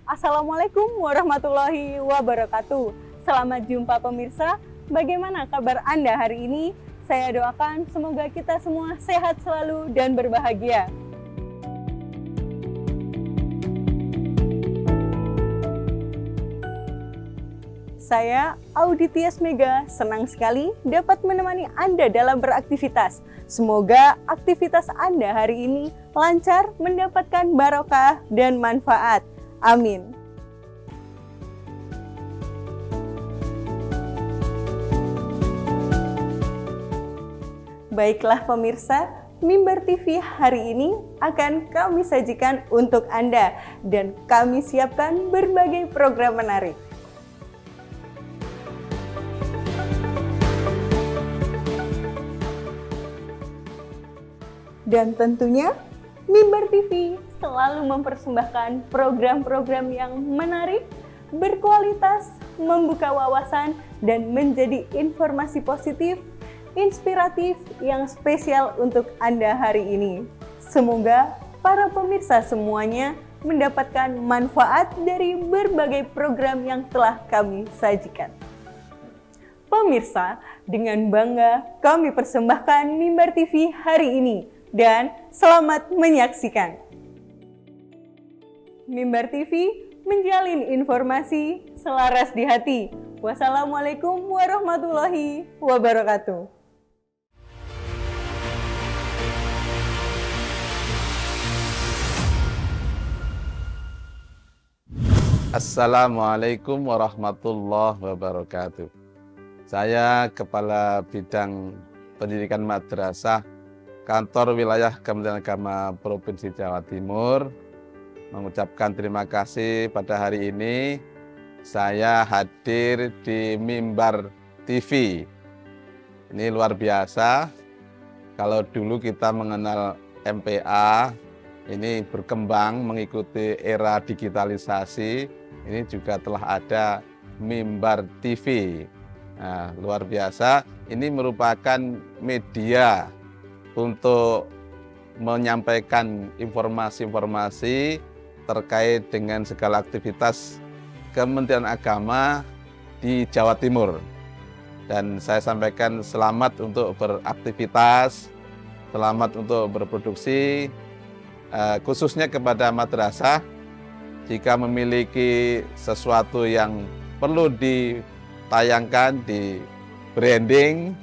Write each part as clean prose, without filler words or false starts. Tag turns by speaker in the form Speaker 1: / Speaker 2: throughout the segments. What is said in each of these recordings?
Speaker 1: Assalamualaikum warahmatullahi wabarakatuh. Selamat jumpa pemirsa. Bagaimana kabar Anda hari ini? Saya doakan semoga kita semua sehat selalu dan berbahagia. Saya, Audi Tias Mega, senang sekali dapat menemani Anda dalam beraktivitas. Semoga aktivitas Anda hari ini lancar, mendapatkan barokah dan manfaat. Amin. Baiklah pemirsa, Mimbar TV hari ini akan kami sajikan untuk Anda dan kami siapkan berbagai program menarik. Dan tentunya Mimbar TV selalu mempersembahkan program-program yang menarik, berkualitas, membuka wawasan, dan menjadi informasi positif, inspiratif yang spesial untuk Anda hari ini. Semoga para pemirsa semuanya mendapatkan manfaat dari berbagai program yang telah kami sajikan. Pemirsa, dengan bangga kami persembahkan Mimbar TV hari ini. Dan selamat menyaksikan. Mimbar TV menjalin informasi selaras di hati. Wassalamualaikum warahmatullahi wabarakatuh.
Speaker 2: Assalamualaikum warahmatullahi wabarakatuh. Saya Kepala Bidang Pendidikan Madrasah Kantor Wilayah Kementerian Agama Provinsi Jawa Timur mengucapkan terima kasih pada hari ini saya hadir di Mimbar TV. Ini luar biasa. Kalau dulu kita mengenal MPA, ini berkembang mengikuti era digitalisasi, ini juga telah ada Mimbar TV. Nah, luar biasa. Ini merupakan media untuk menyampaikan informasi-informasi terkait dengan segala aktivitas Kementerian Agama di Jawa Timur. Dan saya sampaikan selamat untuk beraktivitas, selamat untuk berproduksi, khususnya kepada madrasah. Jika memiliki sesuatu yang perlu ditayangkan, di branding,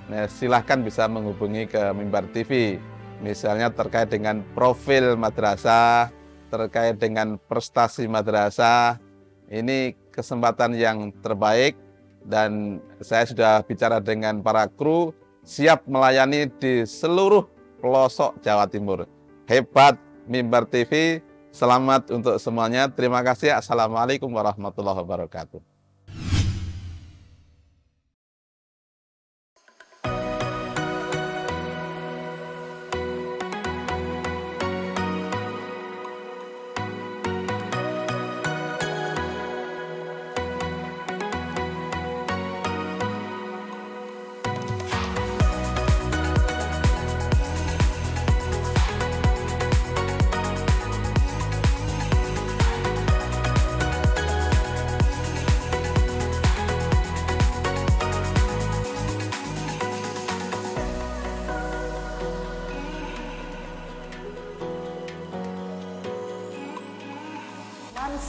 Speaker 2: nah, silahkan bisa menghubungi ke Mimbar TV. Misalnya terkait dengan profil madrasah, terkait dengan prestasi madrasah. Ini kesempatan yang terbaik dan saya sudah bicara dengan para kru, siap melayani di seluruh pelosok Jawa Timur. Hebat Mimbar TV, selamat untuk semuanya. Terima kasih. Assalamualaikum warahmatullahi wabarakatuh.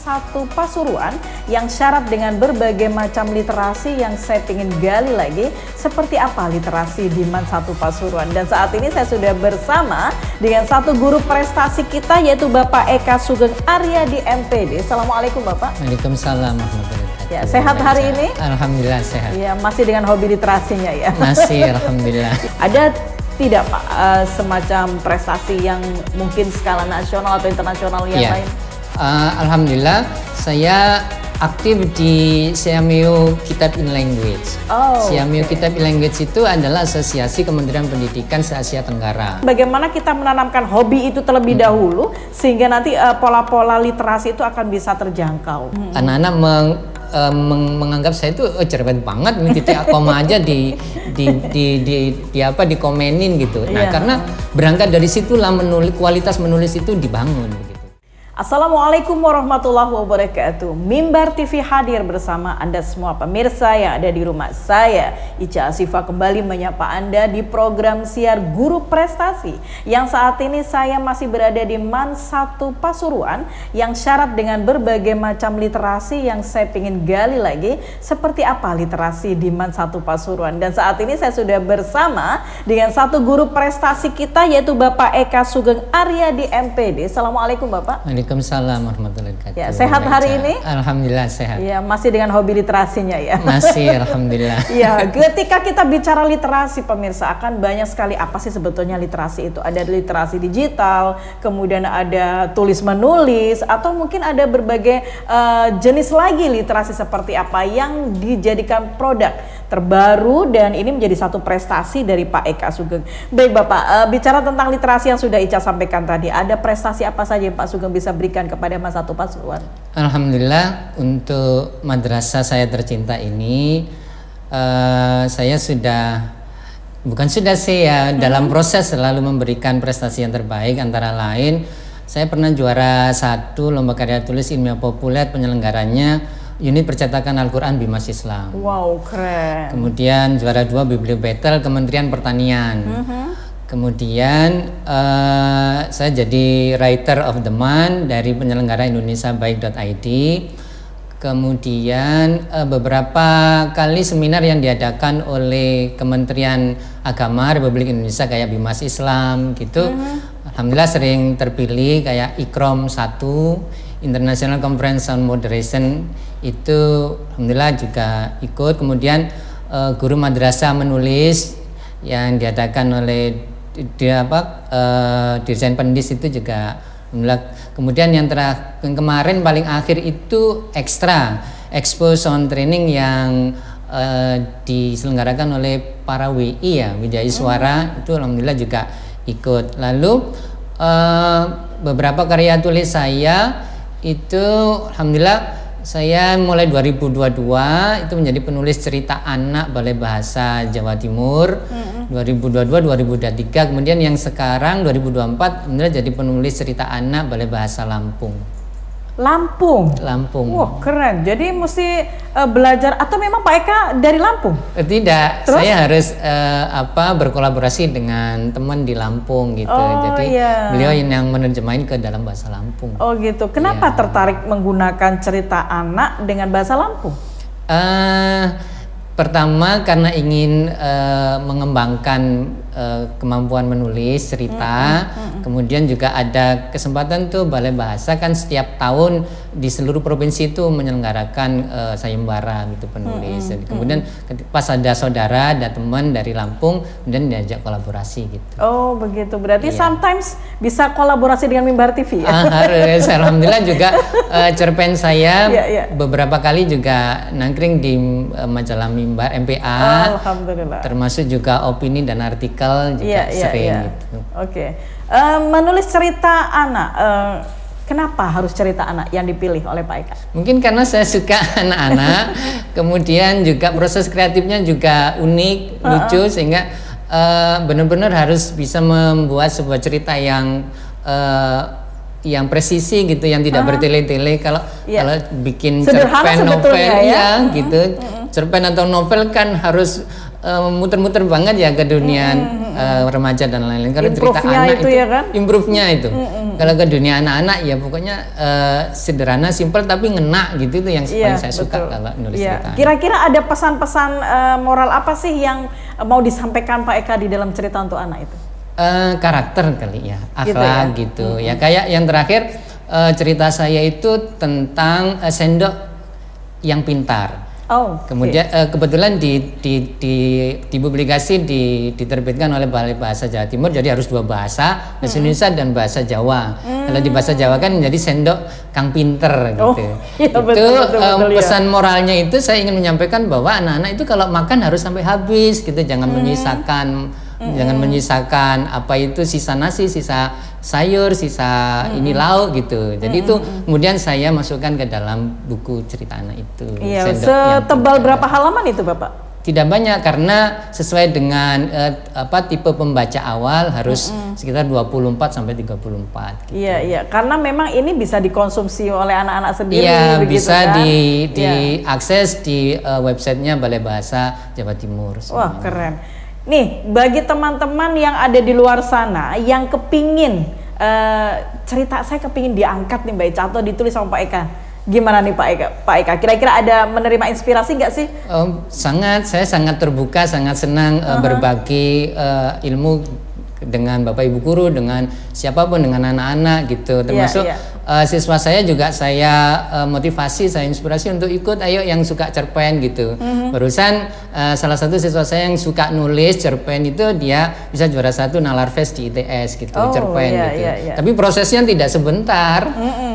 Speaker 3: Satu Pasuruan yang syarat dengan berbagai macam literasi yang saya ingin gali lagi, seperti apa literasi di Man 1 Pasuruan. Dan saat ini saya sudah bersama dengan satu guru prestasi kita, yaitu Bapak Eka Sugeng Arya di MPD. Assalamualaikum Bapak.
Speaker 4: Waalaikumsalam warahmatullahi wabarakatuh.
Speaker 3: Ya, sehat hari ini?
Speaker 4: Alhamdulillah sehat.
Speaker 3: Ya, masih dengan hobi literasinya ya?
Speaker 4: Masih, alhamdulillah.
Speaker 3: Ada tidak Pak semacam prestasi yang mungkin skala nasional atau internasional yang lain?
Speaker 4: Alhamdulillah, saya aktif di Siameo Kitab in Language. Siameo Kitab in Language itu adalah asosiasi Kementerian Pendidikan se-Asia Tenggara.
Speaker 3: Bagaimana kita menanamkan hobi itu terlebih dahulu sehingga nanti pola-pola literasi itu akan bisa terjangkau.
Speaker 4: Anak-anak menganggap saya itu cerewet banget, ini titik koma aja dikomenin gitu. Nah, karena berangkat dari situlah kualitas menulis itu dibangun. Begitu.
Speaker 3: Assalamualaikum warahmatullahi wabarakatuh. Mimbar TV hadir bersama Anda semua pemirsa yang ada di rumah. Saya Ica Asifa kembali menyapa Anda di program siar Guru Prestasi, yang saat ini saya masih berada di MAN 1 Pasuruan, yang syarat dengan berbagai macam literasi yang saya ingin gali lagi. Seperti apa literasi di MAN 1 Pasuruan? Dan saat ini saya sudah bersama dengan satu guru prestasi kita, yaitu Bapak Eka Sugeng Aryadi MPD. Assalamualaikum Bapak.
Speaker 4: Waalaikumsalam warahmatullahi wabarakatuh.
Speaker 3: Ya, sehat hari ini?
Speaker 4: Alhamdulillah sehat.
Speaker 3: Ya, masih dengan hobi literasinya ya.
Speaker 4: Masih, alhamdulillah.
Speaker 3: Ya, ketika kita bicara literasi pemirsa, akan banyak sekali apa sih sebetulnya literasi itu. Ada literasi digital, kemudian ada tulis menulis, atau mungkin ada berbagai jenis lagi literasi seperti apa yang dijadikan produk terbaru, dan ini menjadi satu prestasi dari Pak Eka Sugeng. Baik Bapak, bicara tentang literasi yang sudah Ica sampaikan tadi, ada prestasi apa saja yang Pak Sugeng bisa berikan kepada MAN 1 Pasuruan?
Speaker 4: Alhamdulillah, untuk madrasah saya tercinta ini, saya sudah, bukan sudah sih ya, dalam proses selalu memberikan prestasi yang terbaik. Antara lain, saya pernah juara 1 lomba karya tulis ilmiah populer, penyelenggaranya unit percetakan Al-Quran Bimas Islam.
Speaker 3: Wow, keren.
Speaker 4: Kemudian juara 2 Biblio Battle Kementerian Pertanian. Kemudian saya jadi writer of the month dari penyelenggara indonesiabaik.id. Kemudian beberapa kali seminar yang diadakan oleh Kementerian Agama Republik Indonesia kayak Bimas Islam gitu. Alhamdulillah sering terpilih, kayak Ikrom 1, International Conference on Moderation, itu alhamdulillah juga ikut. Kemudian guru madrasah menulis yang diadakan oleh Dirjen Pendis itu juga alhamdulillah. Kemudian yang kemarin paling akhir itu Expo Sound Training yang diselenggarakan oleh para WI ya, Wijaya Suara, itu alhamdulillah juga ikut. Lalu beberapa karya tulis saya itu alhamdulillah saya mulai 2022 itu menjadi penulis cerita anak Balai Bahasa Jawa Timur. 2022-2023, kemudian yang sekarang 2024 alhamdulillah jadi penulis cerita anak Balai Bahasa Lampung. Lampung.
Speaker 3: Wah, keren. Jadi mesti belajar, atau memang Pak Eka dari Lampung?
Speaker 4: Tidak. Terus? Saya harus berkolaborasi dengan teman di Lampung gitu. Jadi beliau yang menerjemahin ke dalam bahasa Lampung.
Speaker 3: Oh gitu. Kenapa tertarik menggunakan cerita anak dengan bahasa Lampung? Pertama karena ingin mengembangkan kemampuan menulis cerita. Kemudian juga ada kesempatan tuh Balai Bahasa kan setiap tahun di seluruh provinsi itu menyelenggarakan sayembara gitu penulis. Jadi, kemudian pas ada saudara, ada teman dari Lampung, kemudian diajak kolaborasi gitu. Oh begitu. Berarti sometimes bisa kolaborasi dengan Mimbar TV ya?
Speaker 4: Harus. Alhamdulillah juga cerpen saya beberapa kali juga nangkring di majalah Mimbar MPA.
Speaker 3: Alhamdulillah.
Speaker 4: Termasuk juga opini dan artikel juga sering gitu.
Speaker 3: Oke. Menulis cerita anak, kenapa harus cerita anak yang dipilih oleh Pak Eka?
Speaker 4: Mungkin karena saya suka anak-anak, kemudian juga proses kreatifnya juga unik, lucu, sehingga benar-benar harus bisa membuat sebuah cerita yang presisi gitu, yang tidak bertele-tele. Kalau bikin cerpen novel gitu, cerpen atau novel kan harus muter-muter banget ya ke dunia remaja dan lain-lain. Kalau cerita anak itu ya kan? Improve-nya itu. Kalau ke dunia anak-anak ya pokoknya sederhana, simpel tapi ngena gitu, itu yang paling saya suka kalau nulis cerita.
Speaker 3: Kira-kira ada pesan-pesan moral apa sih yang mau disampaikan Pak Eka di dalam cerita untuk anak itu?
Speaker 4: Karakter kali ya, akhlak gitu ya. Kayak yang terakhir cerita saya itu tentang sendok yang pintar. Kemudian kebetulan dipublikasi diterbitkan oleh Balai Bahasa Jawa Timur, jadi harus 2 bahasa, bahasa Indonesia dan bahasa Jawa. Kalau di bahasa Jawa kan menjadi sendok kang pinter gitu. Betul, pesan moralnya itu saya ingin menyampaikan bahwa anak-anak itu kalau makan harus sampai habis gitu, jangan menyisakan. Jangan menyisakan apa itu sisa nasi, sisa sayur, sisa ini lauk gitu. Jadi itu kemudian saya masukkan ke dalam buku cerita anak itu.
Speaker 3: Setebal berapa halaman itu Bapak?
Speaker 4: Tidak banyak karena sesuai dengan tipe pembaca awal harus sekitar 24 sampai 34 gitu.
Speaker 3: Iya, karena memang ini bisa dikonsumsi oleh anak-anak sendiri.
Speaker 4: Iya,
Speaker 3: begitu,
Speaker 4: bisa
Speaker 3: kan?
Speaker 4: diakses di websitenya Balai Bahasa Jawa Timur.
Speaker 3: Wah, keren. Nih, bagi teman-teman yang ada di luar sana yang kepingin cerita saya kepingin diangkat nih Mbak Eca atau ditulis sama Pak Eka. Gimana nih Pak Eka? Kira-kira ada menerima inspirasi nggak sih?
Speaker 4: Saya sangat terbuka, sangat senang berbagi ilmu dengan Bapak Ibu guru, dengan siapapun, dengan anak-anak gitu. Termasuk siswa saya juga saya motivasi, saya inspirasi untuk ikut. Ayo yang suka cerpen gitu. Barusan salah satu siswa saya yang suka nulis cerpen itu dia bisa juara 1 Nalar Fest di ITS gitu, cerpen gitu. Tapi prosesnya tidak sebentar.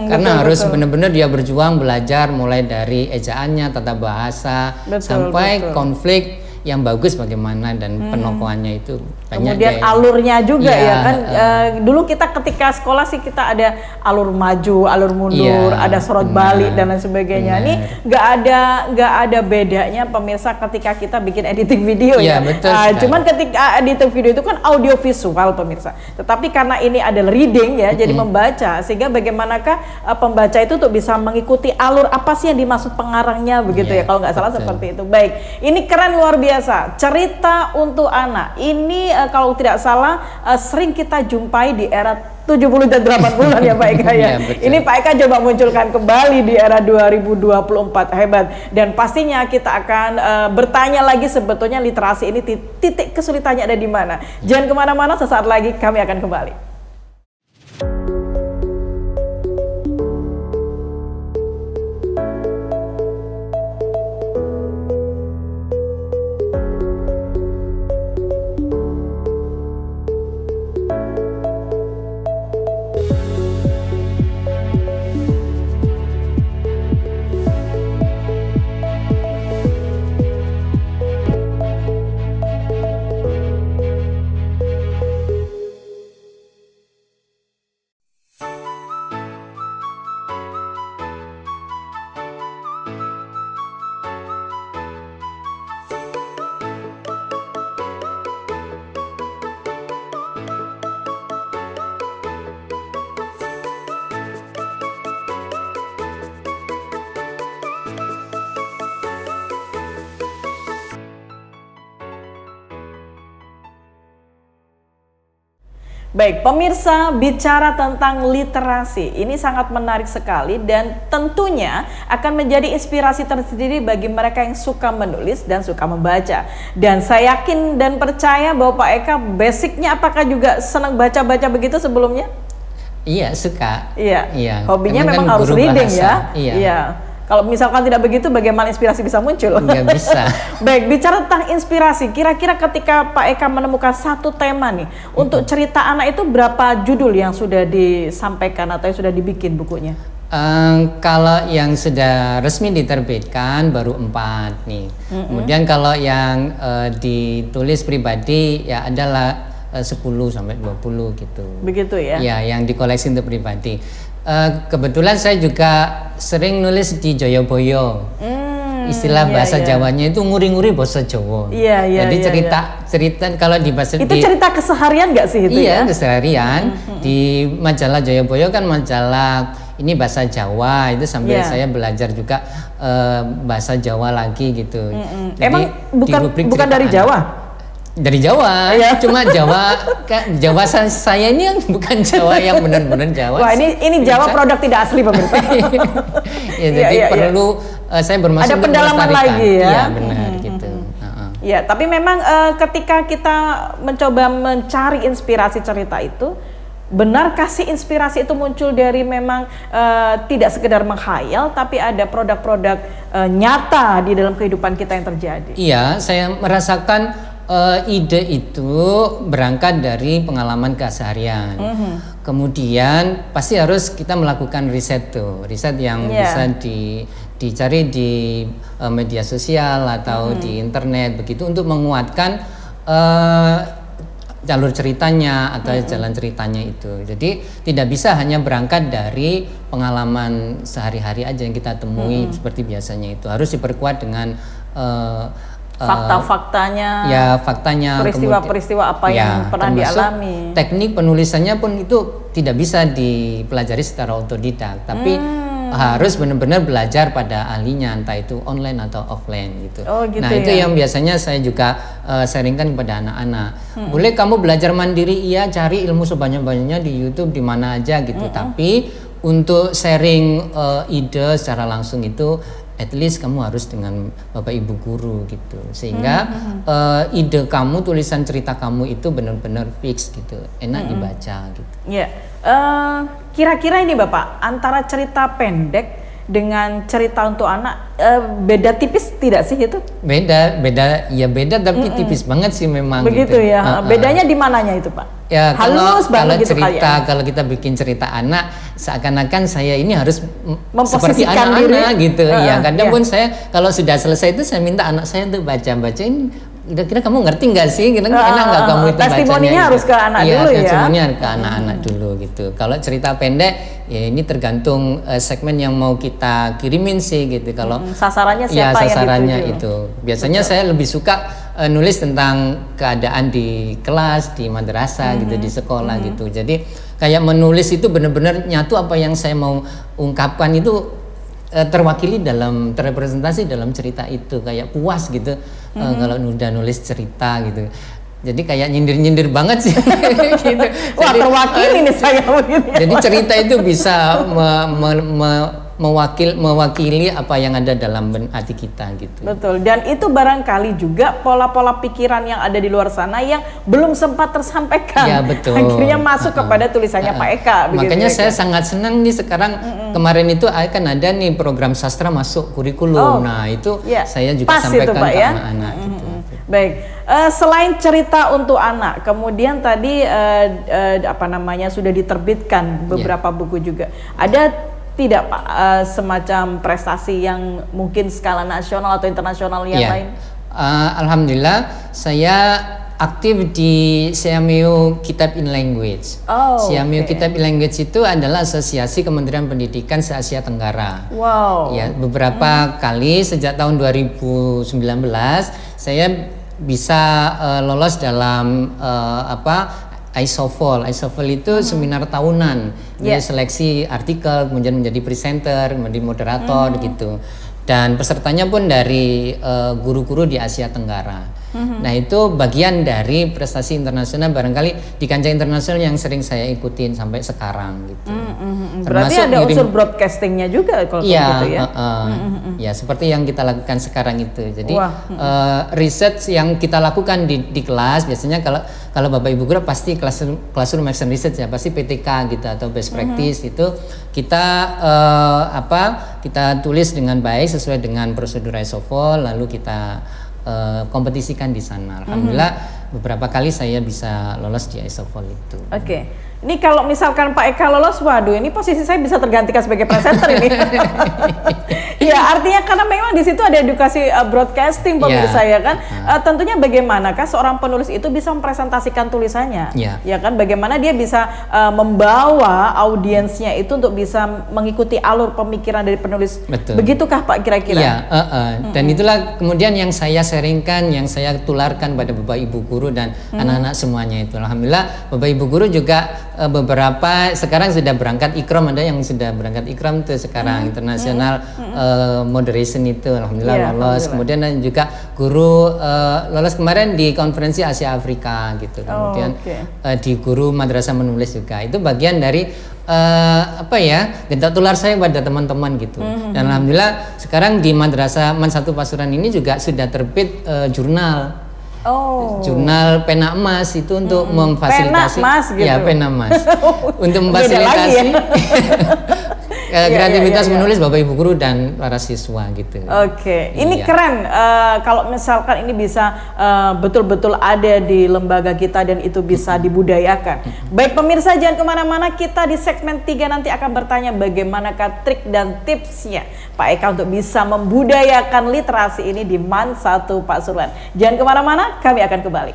Speaker 4: Karena harus benar-benar dia berjuang belajar mulai dari ejaannya, tata bahasa sampai konflik yang bagus bagaimana dan penokohannya itu banyak.
Speaker 3: Kemudian alurnya juga kan. Dulu kita ketika sekolah sih kita ada alur maju, alur mundur, ada sorot balik dan lain sebagainya. Ini nggak ada bedanya pemirsa ketika kita bikin editing video ya.
Speaker 4: Betul,
Speaker 3: cuman ketika editing video itu kan audio visual pemirsa. Tetapi karena ini adalah reading ya, jadi membaca, sehingga bagaimanakah pembaca itu untuk bisa mengikuti alur apa sih yang dimaksud pengarangnya begitu ya. Kalau nggak salah seperti itu. Baik, ini keren luar biasa. Cerita untuk anak ini kalau tidak salah sering kita jumpai di era 70 dan 80-an ya Pak Eka ya. Ini Pak Eka coba munculkan kembali di era 2024, hebat. Dan pastinya kita akan bertanya lagi sebetulnya literasi ini titik kesulitannya ada di mana. Jangan kemana-mana, sesaat lagi kami akan kembali. Baik, pemirsa, bicara tentang literasi, ini sangat menarik sekali dan tentunya akan menjadi inspirasi tersendiri bagi mereka yang suka menulis dan suka membaca. Dan saya yakin dan percaya bahwa Pak Eka basicnya apakah juga senang baca-baca begitu sebelumnya?
Speaker 4: Iya, suka.
Speaker 3: Iya. Hobinya memang harus reading bahasa. Iya. Kalau misalkan tidak begitu, bagaimana inspirasi bisa muncul?
Speaker 4: Nggak bisa.
Speaker 3: Baik, bicara tentang inspirasi, kira-kira ketika Pak Eka menemukan satu tema nih, untuk cerita anak itu berapa judul yang sudah disampaikan atau yang sudah dibikin bukunya?
Speaker 4: Kalau yang sudah resmi diterbitkan baru 4 nih. Kemudian kalau yang ditulis pribadi ya adalah 10 sampai 20 gitu. Begitu ya? Ya, yang dikoleksi untuk pribadi. Kebetulan saya juga sering nulis di Joyoboyo. Istilah bahasa Jawanya itu nguri-nguri bahasa Jawa. Jadi cerita kalau di bahasa
Speaker 3: itu cerita keseharian nggak sih itu?
Speaker 4: Iya, keseharian. Di majalah Joyoboyo kan majalah ini bahasa Jawa, itu sambil saya belajar juga bahasa Jawa lagi gitu. Jadi,
Speaker 3: emang bukan dari Jawa?
Speaker 4: Dari Jawa, cuma Jawa saya ini yang bukan Jawa yang benar-benar Jawa.
Speaker 3: Wah, ini Jawa produk tidak asli pemirsa.
Speaker 4: Jadi perlu saya bermaksud
Speaker 3: ada pendalaman lagi ya.
Speaker 4: Iya benar gitu.
Speaker 3: Ya, tapi memang ketika kita mencoba mencari inspirasi cerita itu, benarkah sih inspirasi itu muncul dari memang tidak sekedar menghayal, tapi ada produk-produk nyata di dalam kehidupan kita yang terjadi? Iya, saya merasakan ide itu berangkat dari pengalaman keseharian. Kemudian pasti harus kita melakukan riset yang bisa dicari di media sosial atau di internet begitu untuk menguatkan jalur ceritanya atau jalan ceritanya itu. Jadi tidak bisa hanya berangkat dari pengalaman sehari-hari aja yang kita temui seperti biasanya itu. Harus diperkuat dengan fakta-faktanya,
Speaker 4: ya faktanya,
Speaker 3: peristiwa-peristiwa apa yang pernah dialami.
Speaker 4: Teknik penulisannya pun itu tidak bisa dipelajari secara otodidak, tapi harus benar-benar belajar pada ahlinya, entah itu online atau offline gitu.
Speaker 3: Gitu
Speaker 4: nah itu yang biasanya saya juga sharingkan kepada anak-anak. Boleh kamu belajar mandiri, iya, cari ilmu sebanyak-banyaknya di YouTube di mana aja gitu. Tapi untuk sharing ide secara langsung itu at least kamu harus dengan Bapak Ibu guru gitu, sehingga ide kamu, tulisan cerita kamu itu benar-benar fix gitu, enak dibaca gitu.
Speaker 3: Ya, kira-kira ini Bapak, antara cerita pendek dengan cerita untuk anak beda tipis tidak sih itu?
Speaker 4: Beda tapi tipis banget sih memang.
Speaker 3: Begitu
Speaker 4: gitu.
Speaker 3: Ya. Bedanya di mananya itu Pak?
Speaker 4: Ya,
Speaker 3: halus
Speaker 4: kalau
Speaker 3: gitu
Speaker 4: cerita, kalau kita bikin cerita anak, seakan-akan saya ini harus seperti
Speaker 3: memposisikan
Speaker 4: anak-anak gitu. Ya, kadang pun saya kalau sudah selesai itu saya minta anak saya untuk bacain. Kira-kira kamu ngerti nggak sih? Kira-kira enak nggak kamu itu bacanya?
Speaker 3: Testimoninya harus ke anak dulu ya.
Speaker 4: Testimoninya ke anak-anak dulu gitu. Kalau cerita pendek, ya ini tergantung segmen yang mau kita kirimin sih gitu. Kalau
Speaker 3: sasarannya siapa
Speaker 4: ya, sasarannya
Speaker 3: yang
Speaker 4: itu. Biasanya saya lebih suka nulis tentang keadaan di kelas, di madrasah gitu, di sekolah gitu. Jadi kayak menulis itu benar-benar nyatu apa yang saya mau ungkapkan itu terwakili terrepresentasi dalam cerita itu, kayak puas gitu kalau udah nulis cerita gitu. Jadi kayak nyindir-nyindir banget sih gitu.
Speaker 3: Wah, terwakili nih saya begini.
Speaker 4: Jadi cerita itu bisa mewakili apa yang ada dalam hati kita gitu.
Speaker 3: Betul, dan itu barangkali juga pola-pola pikiran yang ada di luar sana yang belum sempat tersampaikan.
Speaker 4: Ya, betul.
Speaker 3: Akhirnya masuk kepada tulisannya Pak Eka.
Speaker 4: Makanya saya sangat senang nih sekarang kemarin itu akan ada nih program sastra masuk kurikulum. Nah itu saya juga sampaikan
Speaker 3: itu, Pak,
Speaker 4: ke anak-anak. Gitu.
Speaker 3: Baik, selain cerita untuk anak, kemudian tadi sudah diterbitkan beberapa buku juga. Ada tidak Pak semacam prestasi yang mungkin skala nasional atau internasional yang lain?
Speaker 4: Alhamdulillah saya aktif di CMU Kitab in Language. CMU Kitab in Language itu adalah asosiasi Kementerian Pendidikan se-Asia Tenggara.
Speaker 3: Wow.
Speaker 4: Ya, beberapa kali sejak tahun 2019 saya bisa lolos dalam ISOFL itu seminar tahunan, seleksi artikel, kemudian menjadi presenter, menjadi moderator gitu. Dan pesertanya pun dari guru-guru di Asia Tenggara. Nah itu bagian dari prestasi internasional barangkali di kancah internasional yang sering saya ikutin sampai sekarang gitu.
Speaker 3: Berarti ada unsur broadcastingnya juga kalau gitu ya?
Speaker 4: Ya seperti yang kita lakukan sekarang itu. Jadi riset yang kita lakukan di kelas biasanya kalau Bapak Ibu guru pasti classroom action research ya, pasti PTK gitu atau best practice itu kita kita tulis dengan baik sesuai dengan prosedur ISOFL, lalu kita kompetisikan di sana. Alhamdulillah beberapa kali saya bisa lolos di ISOFL itu.
Speaker 3: Oke. Ini kalau misalkan Pak Eka lolos, waduh, ini posisi saya bisa tergantikan sebagai presenter ini. Ya, artinya karena memang di situ ada edukasi broadcasting pemirsa ya kan. Tentunya bagaimanakah seorang penulis itu bisa mempresentasikan tulisannya? Ya kan, bagaimana dia bisa membawa audiensnya itu untuk bisa mengikuti alur pemikiran dari penulis.
Speaker 4: Betul.
Speaker 3: Begitukah Pak kira-kira?
Speaker 4: Iya, dan itulah kemudian yang saya sharingkan, yang saya tularkan pada Bapak Ibu guru dan anak-anak semuanya itu. Alhamdulillah Bapak Ibu guru juga beberapa sekarang sudah berangkat ikram, ada yang sudah berangkat ikram tuh sekarang internasional moderation itu, alhamdulillah lolos. Kemudian juga guru lolos kemarin di konferensi Asia Afrika gitu. Kemudian di guru madrasah menulis juga. Itu bagian dari gentak tular saya pada teman-teman gitu. Dan alhamdulillah sekarang di madrasah Man 1 Pasuruan ini juga sudah terbit jurnal. Jurnal Pena Emas itu untuk memfasilitasi
Speaker 3: Pena Emas gitu.
Speaker 4: Ya, Pena Emas. Untuk memfasilitasi kreativitas menulis Bapak Ibu guru dan para siswa gitu.
Speaker 3: Ini keren kalau misalkan ini bisa betul-betul ada di lembaga kita dan itu bisa dibudayakan. Baik pemirsa, jangan kemana-mana, kita di segmen 3 nanti akan bertanya bagaimanakah trik dan tipsnya Pak Eka untuk bisa membudayakan literasi ini di Man 1 Pasuruan. Jangan kemana-mana, kami akan kembali.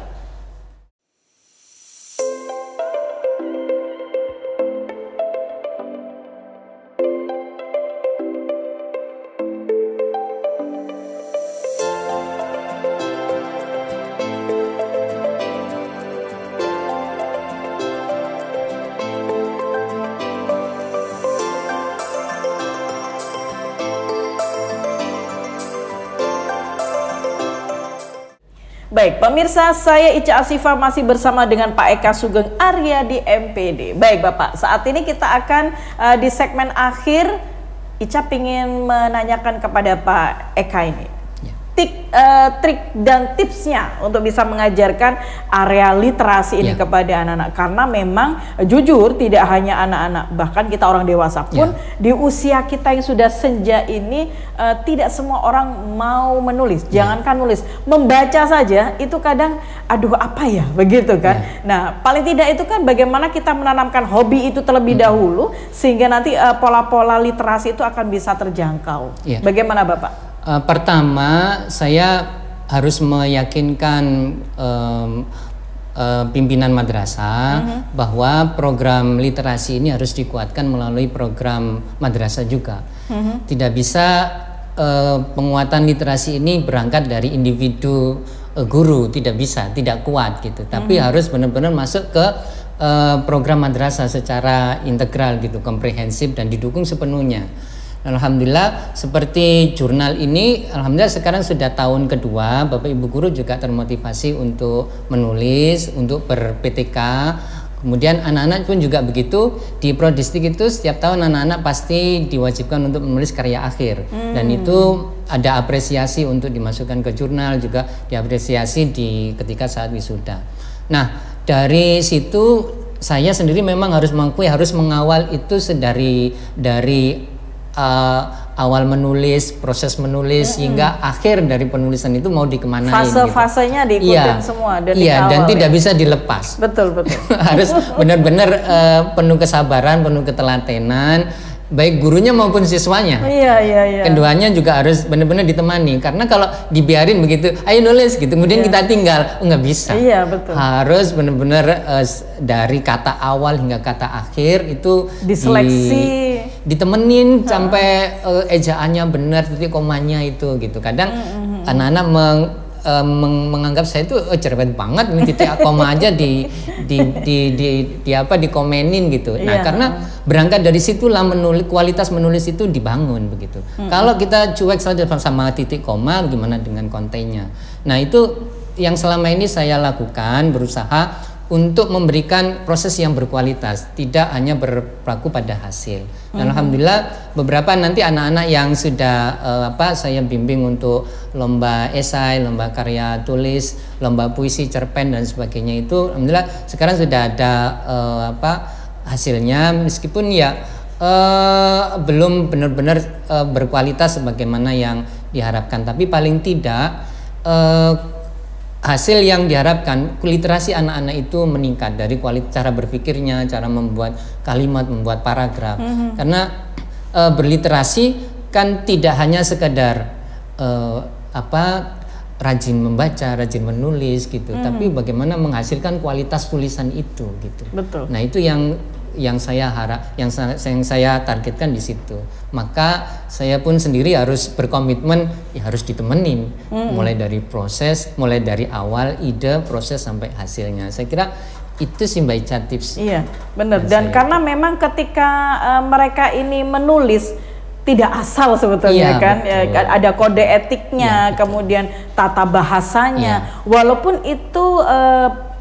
Speaker 3: Baik, pemirsa, saya Ica Asifah masih bersama dengan Pak Eka Sugeng Arya di MPD. Baik Bapak, saat ini kita akan di segmen akhir. Ica ingin menanyakan kepada Pak Eka ini trik dan tipsnya untuk bisa mengajarkan area literasi ini kepada anak-anak, karena memang jujur tidak hanya anak-anak, bahkan kita orang dewasa pun di usia kita yang sudah senja ini tidak semua orang mau menulis. Jangankan nulis, membaca saja itu kadang aduh apa ya begitu kan. Nah, paling tidak itu kan bagaimana kita menanamkan hobi itu terlebih dahulu sehingga nanti pola-pola literasi itu akan bisa terjangkau. Bagaimana Bapak?
Speaker 4: Pertama, saya harus meyakinkan pimpinan madrasah bahwa program literasi ini harus dikuatkan melalui program madrasah juga. Tidak bisa penguatan literasi ini berangkat dari individu guru, tidak bisa, tidak kuat gitu. Tapi harus benar-benar masuk ke program madrasah secara integral gitu, komprehensif dan didukung sepenuhnya. Alhamdulillah seperti jurnal ini, alhamdulillah sekarang sudah tahun kedua, Bapak Ibu guru juga termotivasi untuk menulis, untuk ber-PTK. Kemudian anak-anak pun juga begitu, di Prodistik itu setiap tahun anak-anak pasti diwajibkan untuk menulis karya akhir. Dan itu ada apresiasi untuk dimasukkan ke jurnal, juga diapresiasi ketika saat wisuda. Nah, dari situ saya sendiri memang harus mengakui, harus mengawal itu dari awal menulis, proses menulis hingga akhir dari penulisan itu mau dikemanain.
Speaker 3: Fase-fasenya diikutin semua dari awal.
Speaker 4: Dan tidak bisa dilepas.
Speaker 3: Betul.
Speaker 4: Harus benar-benar penuh kesabaran, penuh ketelatenan, baik gurunya maupun siswanya.
Speaker 3: Iya.
Speaker 4: Keduanya juga harus benar-benar ditemani, karena kalau dibiarin begitu, ayo nulis gitu, kemudian kita tinggal, nggak bisa.
Speaker 3: Iya, betul.
Speaker 4: Harus benar-benar dari kata awal hingga kata akhir itu
Speaker 3: diseleksi,
Speaker 4: ditemenin sampai ejaannya benar, titik komanya itu gitu. Kadang anak-anak menganggap saya itu cerewet banget, ini titik koma aja dikomenin gitu. Nah, karena berangkat dari situlah kualitas menulis itu dibangun begitu. Kalau kita cuek saja sama titik koma, gimana dengan kontennya? Nah, itu yang selama ini saya lakukan, berusaha untuk memberikan proses yang berkualitas, tidak hanya berpaku pada hasil. Dan alhamdulillah beberapa nanti anak-anak yang sudah saya bimbing untuk lomba esai, lomba karya tulis, lomba puisi, cerpen dan sebagainya itu, alhamdulillah sekarang sudah ada hasilnya, meskipun belum benar-benar berkualitas sebagaimana yang diharapkan, tapi paling tidak hasil yang diharapkan, literasi anak-anak itu meningkat dari kualitas cara berpikirnya, cara membuat kalimat, membuat paragraf. Karena berliterasi kan tidak hanya sekedar rajin membaca, rajin menulis gitu, tapi bagaimana menghasilkan kualitas tulisan itu gitu.
Speaker 3: Betul.
Speaker 4: Nah, itu yang saya harap, yang saya targetkan di situ. Maka saya pun sendiri harus berkomitmen, harus ditemenin mulai dari proses, mulai dari awal ide, proses sampai hasilnya. Saya kira itu sih Mbak Ica tips.
Speaker 3: Iya, benar. Dan karena memang ketika mereka ini menulis tidak asal sebetulnya ada kode etiknya, kemudian tata bahasanya, walaupun itu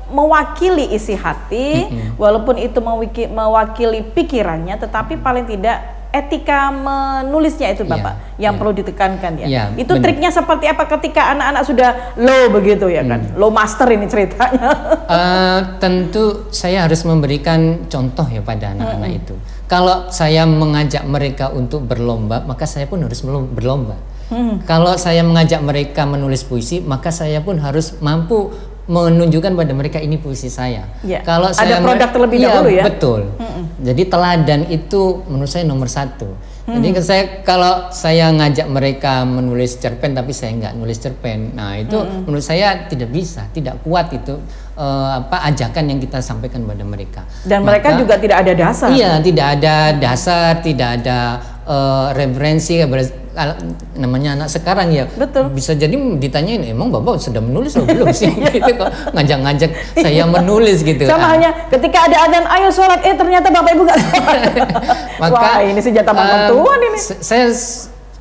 Speaker 3: mewakili isi hati, walaupun itu mewakili pikirannya, tetapi paling tidak etika menulisnya itu Bapak yang perlu ditekankan itu bener. Triknya seperti apa ketika anak-anak sudah low begitu kan, low master ini ceritanya?
Speaker 4: Tentu saya harus memberikan contoh pada anak-anak itu. Kalau saya mengajak mereka untuk berlomba, maka saya pun harus berlomba. Kalau saya mengajak mereka menulis puisi, maka saya pun harus mampu menunjukkan pada mereka ini puisi saya. Kalau saya
Speaker 3: ada produk terlebih dahulu
Speaker 4: betul. Jadi teladan itu menurut saya nomor satu. Jadi kalau saya ngajak mereka menulis cerpen tapi saya nggak nulis cerpen, nah itu menurut saya tidak bisa, tidak kuat itu ajakan yang kita sampaikan pada mereka.
Speaker 3: Dan mereka juga tidak ada dasar.
Speaker 4: Iya, tidak ada dasar, tidak ada referensi, namanya anak sekarang
Speaker 3: Betul.
Speaker 4: Bisa jadi ditanyain, emang Bapak sudah menulis atau belum sih? Gitu kok ngajak-ngajak saya menulis gitu.
Speaker 3: Sama hanya ketika ada adzan, ayo sholat, ternyata Bapak Ibu nggak sholat.
Speaker 4: Maka
Speaker 3: wah, ini senjata mantan Tuhan ini.
Speaker 4: Saya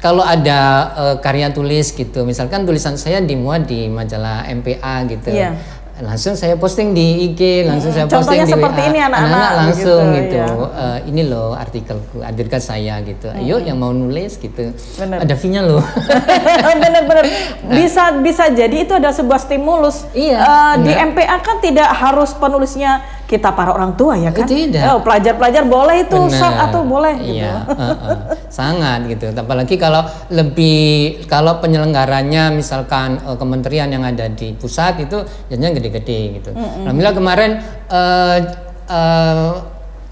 Speaker 4: kalau ada karya tulis gitu, misalkan tulisan saya dimuat di majalah MPA gitu. Langsung saya posting di IG, langsung saya posting di
Speaker 3: seperti
Speaker 4: WA.
Speaker 3: Ini anak-anak
Speaker 4: langsung gitu. Ini loh artikelku, hadirkan saya gitu. Ayo yang mau nulis gitu.
Speaker 3: Bener.
Speaker 4: Ada fee-nya loh.
Speaker 3: Bener-bener. Bisa jadi itu ada sebuah stimulus. Di MPA kan tidak harus penulisnya kita para orang tua ya kan?
Speaker 4: Tidak.
Speaker 3: Pelajar-pelajar boleh itu short atau boleh gitu.
Speaker 4: Iya, sangat gitu. Apalagi kalau penyelenggaranya misalkan kementerian yang ada di pusat itu jadinya gede-gede gitu. Alhamdulillah kemarin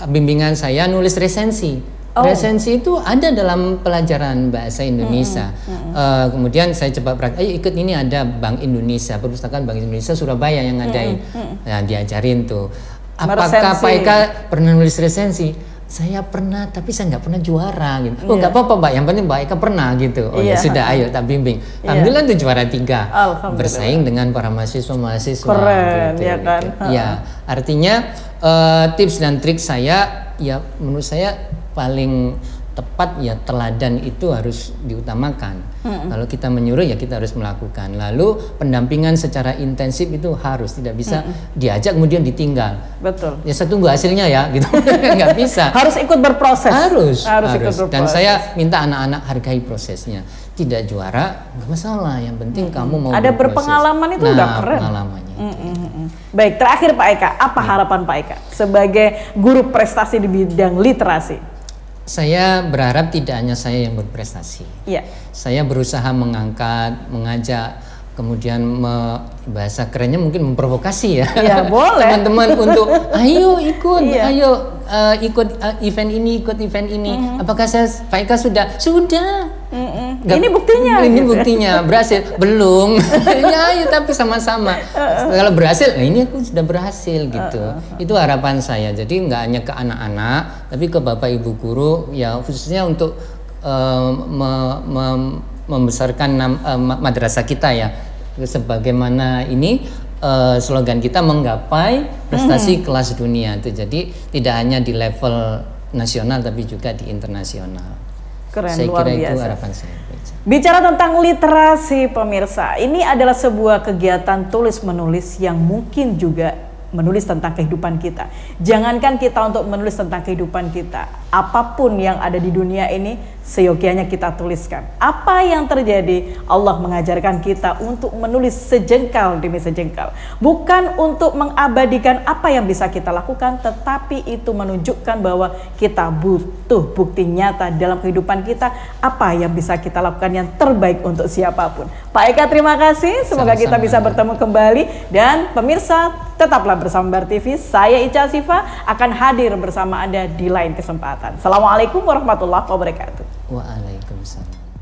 Speaker 4: bimbingan saya nulis resensi. Resensi itu ada dalam pelajaran bahasa Indonesia. Kemudian saya coba praktek, ayo ikut ini ada Bank Indonesia, Perpustakaan Bank Indonesia Surabaya yang ngadain. Nah, diajarin tuh. Apakah Pak Eka pernah nulis resensi? Saya pernah, tapi saya nggak pernah juara gitu. Oh nggak apa-apa Mbak, yang penting Mbak Eka pernah gitu. Oh ya sudah, ayo tak bimbing. Alhamdulillah tuh juara 3. Bersaing dengan para mahasiswa-mahasiswa.
Speaker 3: Keren
Speaker 4: gitu,
Speaker 3: ya kan?
Speaker 4: Ya, artinya tips dan trik saya, ya menurut saya paling tepat ya teladan itu harus diutamakan. Kalau kita menyuruh ya kita harus melakukan. Lalu pendampingan secara intensif itu harus, tidak bisa diajak kemudian ditinggal.
Speaker 3: Betul.
Speaker 4: Ya saya tunggu hasilnya ya gitu. Nggak bisa.
Speaker 3: Harus ikut berproses.
Speaker 4: Harus
Speaker 3: ikut berproses.
Speaker 4: Dan saya minta anak-anak hargai prosesnya. Tidak juara nggak masalah, yang penting kamu mau
Speaker 3: ada berpengalaman itu udah keren.
Speaker 4: Pengalamannya.
Speaker 3: Baik, terakhir Pak Eka, apa harapan Pak Eka sebagai guru prestasi di bidang literasi?
Speaker 4: Saya berharap tidak hanya saya yang berprestasi. Saya berusaha mengajak, kemudian bahasa kerennya mungkin memprovokasi ya.
Speaker 3: Boleh.
Speaker 4: Teman-teman untuk ayo ikut, ikut event ini, Apakah Pak Eka sudah?
Speaker 3: Ini buktinya.
Speaker 4: Ini buktinya berhasil. Belum. Ya, tapi sama-sama. Kalau berhasil, nah ini aku sudah berhasil gitu. Itu harapan saya. Jadi nggak hanya ke anak-anak, tapi ke Bapak Ibu guru, ya khususnya untuk membesarkan madrasah kita ya. Sebagaimana ini slogan kita menggapai prestasi kelas dunia itu. Jadi tidak hanya di level nasional tapi juga di internasional.
Speaker 3: Keren,
Speaker 4: saya
Speaker 3: luar
Speaker 4: kira
Speaker 3: biasa.
Speaker 4: itu harapan saya.
Speaker 3: Bicara tentang literasi pemirsa, ini adalah sebuah kegiatan tulis menulis yang mungkin juga menulis tentang kehidupan kita. Jangankan kita untuk menulis tentang kehidupan kita, apapun yang ada di dunia ini seyogianya kita tuliskan. Apa yang terjadi, Allah mengajarkan kita untuk menulis sejengkal demi sejengkal. Bukan untuk mengabadikan apa yang bisa kita lakukan, tetapi itu menunjukkan bahwa kita butuh bukti nyata dalam kehidupan kita, apa yang bisa kita lakukan yang terbaik untuk siapapun. Pak Eka, terima kasih. Semoga kita bisa bertemu kembali. Dan pemirsa, tetaplah bersama Bar TV. Saya Ica Sifa akan hadir bersama Anda di lain kesempatan. Assalamualaikum warahmatullahi wabarakatuh.
Speaker 4: Waalaikumsalam.